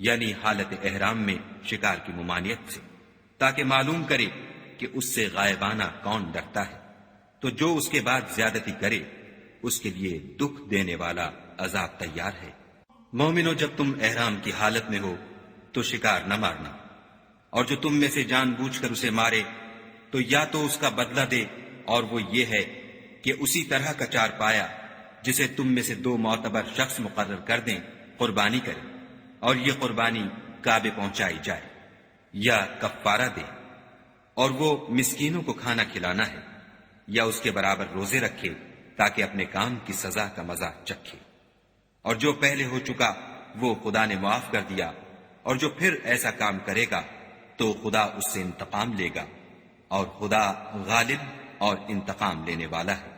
یعنی حالت احرام میں شکار کی ممانعت سے، تاکہ معلوم کرے کہ اس سے غائبانہ کون ڈرتا ہے۔ تو جو اس کے بعد زیادتی کرے اس کے لیے دکھ دینے والا عذاب تیار ہے۔ مومنو، جب تم احرام کی حالت میں ہو تو شکار نہ مارنا، اور جو تم میں سے جان بوجھ کر اسے مارے تو یا تو اس کا بدلہ دے، اور وہ یہ ہے کہ اسی طرح کا چار پایا جسے تم میں سے 2 معتبر شخص مقرر کر دیں قربانی کرے، اور یہ قربانی کعبے پہنچائی جائے، یا کفارہ دے، اور وہ مسکینوں کو کھانا کھلانا ہے، یا اس کے برابر روزے رکھے تاکہ اپنے کام کی سزا کا مزہ چکھے۔ اور جو پہلے ہو چکا وہ خدا نے معاف کر دیا، اور جو پھر ایسا کام کرے گا تو خدا اس سے انتقام لے گا، اور خدا غالب اور انتقام لینے والا ہے۔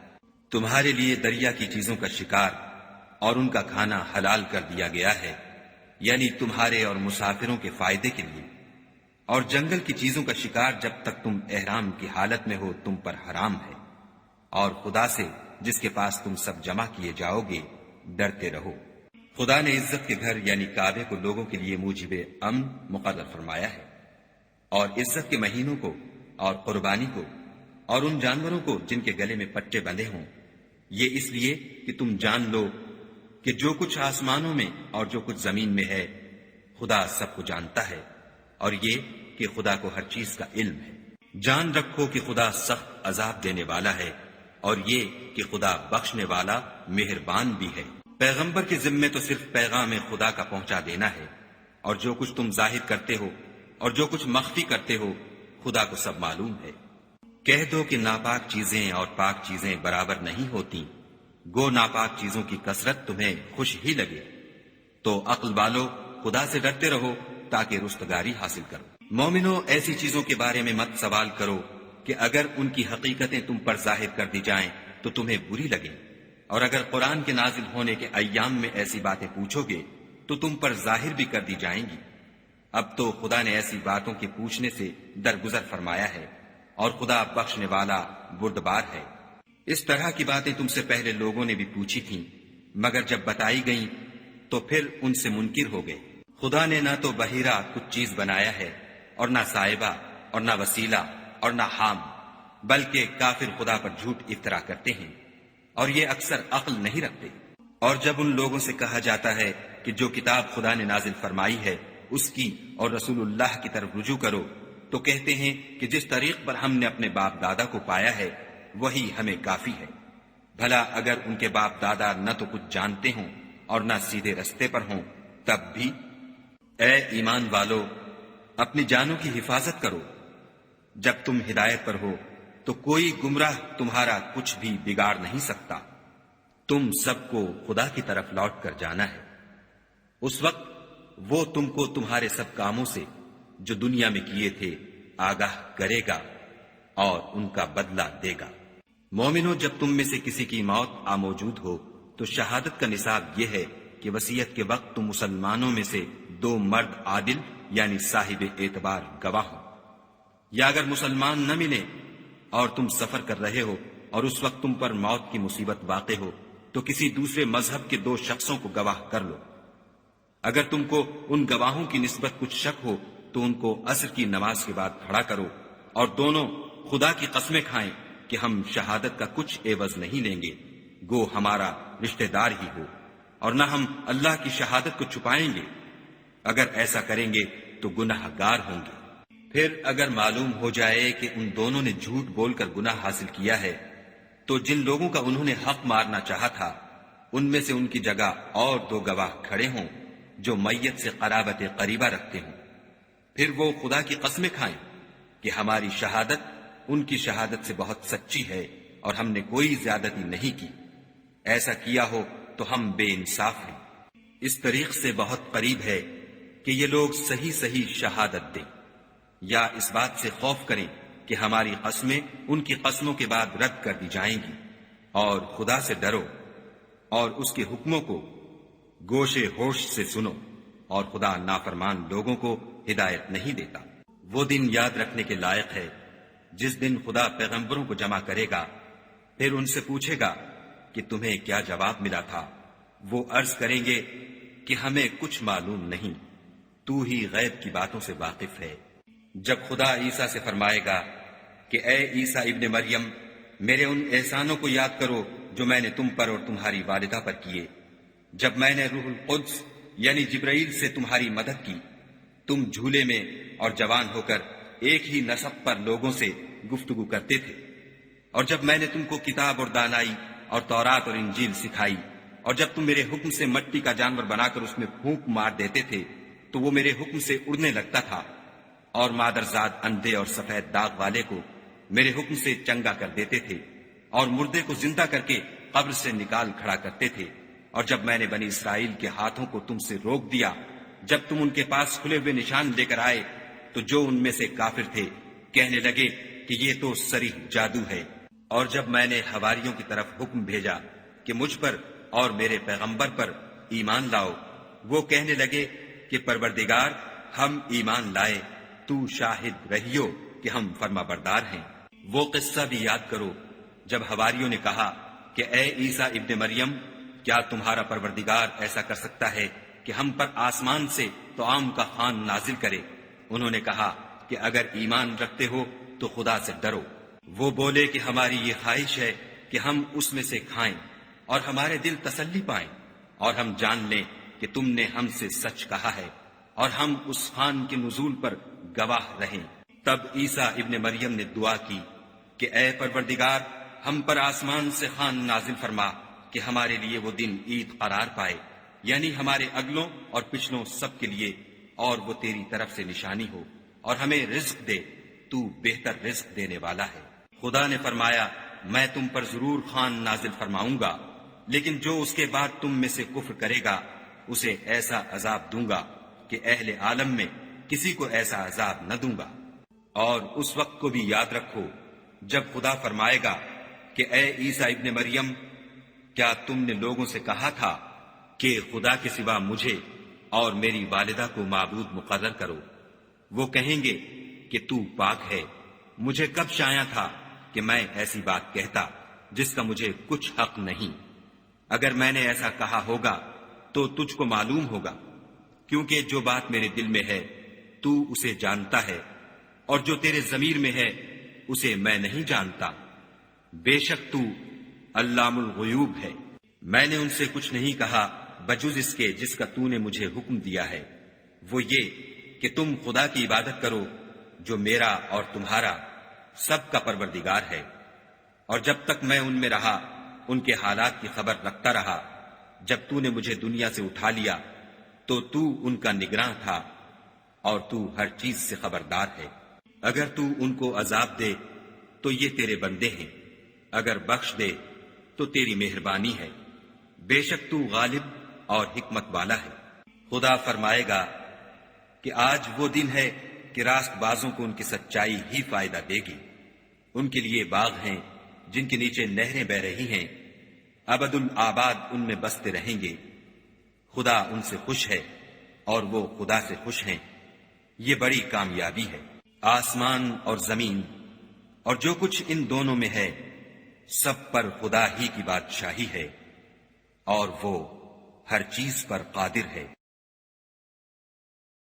تمہارے لیے دریا کی چیزوں کا شکار اور ان کا کھانا حلال کر دیا گیا ہے، یعنی تمہارے اور مسافروں کے فائدے کے لیے، اور جنگل کی چیزوں کا شکار جب تک تم احرام کی حالت میں ہو تم پر حرام ہے، اور خدا سے جس کے پاس تم سب جمع کیے جاؤ گے ڈرتے رہو۔ خدا نے عزت کے گھر یعنی کعبے کو لوگوں کے لیے موجب امن مقرر فرمایا ہے، اور عزت کے مہینوں کو اور قربانی کو اور ان جانوروں کو جن کے گلے میں پٹے بندھے ہوں، یہ اس لیے کہ تم جان لو کہ جو کچھ آسمانوں میں اور جو کچھ زمین میں ہے خدا سب کو جانتا ہے، اور یہ کہ خدا کو ہر چیز کا علم ہے۔ جان رکھو کہ خدا سخت عذاب دینے والا ہے، اور یہ کہ خدا بخشنے والا مہربان بھی ہے۔ پیغمبر کے ذمے تو صرف پیغام خدا کا پہنچا دینا ہے، اور جو کچھ تم ظاہر کرتے ہو اور جو کچھ مخفی کرتے ہو خدا کو سب معلوم ہے۔ کہہ دو کہ ناپاک چیزیں اور پاک چیزیں برابر نہیں ہوتی، گو ناپاک چیزوں کی کثرت تمہیں خوش ہی لگے، تو عقل والو خدا سے ڈرتے رہو تاکہ رستگاری حاصل کرو۔ مومنو، ایسی چیزوں کے بارے میں مت سوال کرو کہ اگر ان کی حقیقتیں تم پر ظاہر کر دی جائیں تو تمہیں بری لگیں، اور اگر قرآن کے نازل ہونے کے ایام میں ایسی باتیں پوچھو گے تو تم پر ظاہر بھی کر دی جائیں گی۔ اب تو خدا نے ایسی باتوں کے پوچھنے سے درگزر فرمایا ہے، اور خدا بخشنے والا بردبار ہے۔ اس طرح کی باتیں تم سے پہلے لوگوں نے بھی پوچھی تھیں، مگر جب بتائی گئیں تو پھر ان سے منکر ہو گئے۔ خدا نے نہ تو بحیرہ کچھ چیز بنایا ہے، اور نہ صاحبہ، اور نہ وسیلہ، اور نہ حام، بلکہ کافر خدا پر جھوٹ افطرا کرتے ہیں، اور یہ اکثر عقل نہیں رکھتے۔ اور جب ان لوگوں سے کہا جاتا ہے کہ جو کتاب خدا نے نازل فرمائی ہے اس کی اور رسول اللہ کی طرف رجوع کرو، تو کہتے ہیں کہ جس طریق پر ہم نے اپنے باپ دادا کو پایا ہے وہی ہمیں کافی ہے۔ بھلا اگر ان کے باپ دادا نہ تو کچھ جانتے ہوں اور نہ سیدھے رستے پر ہوں تب بھی؟ اے ایمان والو، اپنی جانوں کی حفاظت کرو۔ جب تم ہدایت پر ہو تو کوئی گمراہ تمہارا کچھ بھی بگاڑ نہیں سکتا۔ تم سب کو خدا کی طرف لوٹ کر جانا ہے، اس وقت وہ تم کو تمہارے سب کاموں سے جو دنیا میں کیے تھے آگاہ کرے گا اور ان کا بدلہ دے گا۔ مومنو، جب تم میں سے کسی کی موت آ موجود ہو تو شہادت کا نصاب یہ ہے کہ وصیت کے وقت تم مسلمانوں میں سے 2 مرد عادل یعنی صاحب اعتبار گواہ ہو، یا اگر مسلمان نہ ملے اور تم سفر کر رہے ہو اور اس وقت تم پر موت کی مصیبت واقع ہو تو کسی دوسرے مذہب کے 2 شخصوں کو گواہ کر لو۔ اگر تم کو ان گواہوں کی نسبت کچھ شک ہو تو ان کو عصر کی نماز کے بعد کھڑا کرو، اور دونوں خدا کی قسمیں کھائیں کہ ہم شہادت کا کچھ عوض نہیں لیں گے، گو ہمارا رشتہ دار ہی ہو، اور نہ ہم اللہ کی شہادت کو چھپائیں گے۔ اگر ایسا کریں گے تو گناہ گار ہوں گے۔ پھر اگر معلوم ہو جائے کہ ان دونوں نے جھوٹ بول کر گناہ حاصل کیا ہے تو جن لوگوں کا انہوں نے حق مارنا چاہا تھا ان میں سے ان کی جگہ اور 2 گواہ کھڑے ہوں جو میت سے قرابت قریبہ رکھتے ہوں، پھر وہ خدا کی قسمیں کھائیں کہ ہماری شہادت ان کی شہادت سے بہت سچی ہے اور ہم نے کوئی زیادتی نہیں کی، ایسا کیا ہو تو ہم بے انصاف ہیں۔ اس طریق سے بہت قریب ہے کہ یہ لوگ صحیح صحیح شہادت دیں، یا اس بات سے خوف کریں کہ ہماری قسمیں ان کی قسموں کے بعد رد کر دی جائیں گی، اور خدا سے ڈرو اور اس کے حکموں کو گوشے ہوش سے سنو، اور خدا نافرمان لوگوں کو ہدایت نہیں دیتا۔ وہ دن یاد رکھنے کے لائق ہے جس دن خدا پیغمبروں کو جمع کرے گا، پھر ان سے پوچھے گا کہ تمہیں کیا جواب ملا تھا؟ وہ عرض کریں گے کہ ہمیں کچھ معلوم نہیں، تو ہی غیب کی باتوں سے واقف ہے۔ جب خدا عیسیٰ سے فرمائے گا کہ اے عیسیٰ ابن مریم، میرے ان احسانوں کو یاد کرو جو میں نے تم پر اور تمہاری والدہ پر کیے، جب میں نے روح القدس یعنی جبرائیل سے تمہاری مدد کی، تم جھولے میں اور جوان ہو کر ایک ہی نسب پر لوگوں سے گفتگو کرتے تھے، اور جب میں نے تم کو کتاب اور دانائی اور تورات اور انجیل سکھائی، اور جب تم میرے حکم سے مٹی کا جانور بنا کر اس میں پھونک مار دیتے تھے تو وہ میرے حکم سے اڑنے لگتا تھا، اور مادرزاد اندھے اور سفید داغ والے کو میرے حکم سے چنگا کر دیتے تھے، اور مردے کو زندہ کر کے قبر سے نکال کھڑا کرتے تھے، اور جب میں نے بنی اسرائیل کے ہاتھوں کو تم سے روک دیا جب تم ان کے پاس کھلے ہوئے نشان لے کر آئے، تو جو ان میں سے کافر تھے کہنے لگے کہ یہ تو صریح جادو ہے، اور جب میں نے حواریوں کی طرف حکم بھیجا کہ مجھ پر اور میرے پیغمبر پر ایمان لاؤ، وہ کہنے لگے کہ پروردگار ہم ایمان لائے، تو شاہد رہیو کہ ہم فرما بردار ہیں۔ وہ قصہ بھی یاد کرو جب حواریوں نے کہا کہ اے عیسیٰ ابن مریم، کیا تمہارا پروردگار ایسا کر سکتا ہے کہ ہم پر آسمان سے طعام کا خوان نازل کرے؟ انہوں نے کہا کہ اگر ایمان رکھتے ہو تو خدا سے ڈرو۔ وہ بولے کہ ہماری یہ خواہش ہے کہ ہم اس میں سے کھائیں اور ہمارے دل تسلی پائیں، اور ہم جان لیں کہ تم نے ہم سے سچ کہا ہے، اور ہم اس خوان کے نزول پر گواہ رہیں۔ تب عیسیٰ ابن مریم نے دعا کی کہ اے پروردگار، ہم پر آسمان سے خوان نازل فرما کہ ہمارے لیے وہ دن عید قرار پائے، یعنی ہمارے اگلوں اور پچھلوں سب کے لیے، اور وہ تیری طرف سے نشانی ہو، اور ہمیں رزق دے، تو بہتر رزق دینے والا ہے۔ خدا نے فرمایا میں تم پر ضرور خوان نازل فرماؤں گا، لیکن جو اس کے بعد تم میں سے کفر کرے گا اسے ایسا عذاب دوں گا کہ اہل عالم میں کسی کو ایسا عذاب نہ دوں گا۔ اور اس وقت کو بھی یاد رکھو جب خدا فرمائے گا کہ اے عیسیٰ ابن مریم، کیا تم نے لوگوں سے کہا تھا کہ خدا کے سوا مجھے اور میری والدہ کو معبود مقرر کرو؟ وہ کہیں گے کہ تو پاک ہے، مجھے کب شایع تھا کہ میں ایسی بات کہتا جس کا مجھے کچھ حق نہیں۔ اگر میں نے ایسا کہا ہوگا تو تجھ کو معلوم ہوگا، کیونکہ جو بات میرے دل میں ہے تو اسے جانتا ہے، اور جو تیرے ضمیر میں ہے اسے میں نہیں جانتا۔ بے شک تو علام الغیوب ہے۔ میں نے ان سے کچھ نہیں کہا بجز اس کے جس کا تو نے مجھے حکم دیا ہے، وہ یہ کہ تم خدا کی عبادت کرو جو میرا اور تمہارا سب کا پروردگار ہے، اور جب تک میں ان میں رہا ان کے حالات کی خبر رکھتا رہا۔ جب تو نے مجھے دنیا سے اٹھا لیا تو تو ان کا نگراں تھا، اور تو ہر چیز سے خبردار ہے۔ اگر تو ان کو عذاب دے تو یہ تیرے بندے ہیں، اگر بخش دے تو تیری مہربانی ہے، بے شک تو غالب اور حکمت والا ہے۔ خدا فرمائے گا کہ آج وہ دن ہے کہ راست بازوں کو ان کی سچائی ہی فائدہ دے گی۔ ان کے لیے باغ ہیں جن کے نیچے نہریں بہ رہی ہیں، ابد الآباد ان میں بستے رہیں گے۔ خدا ان سے خوش ہے اور وہ خدا سے خوش ہیں، یہ بڑی کامیابی ہے۔ آسمان اور زمین اور جو کچھ ان دونوں میں ہے سب پر خدا ہی کی بادشاہی ہے، اور وہ ہر چیز پر قادر ہے۔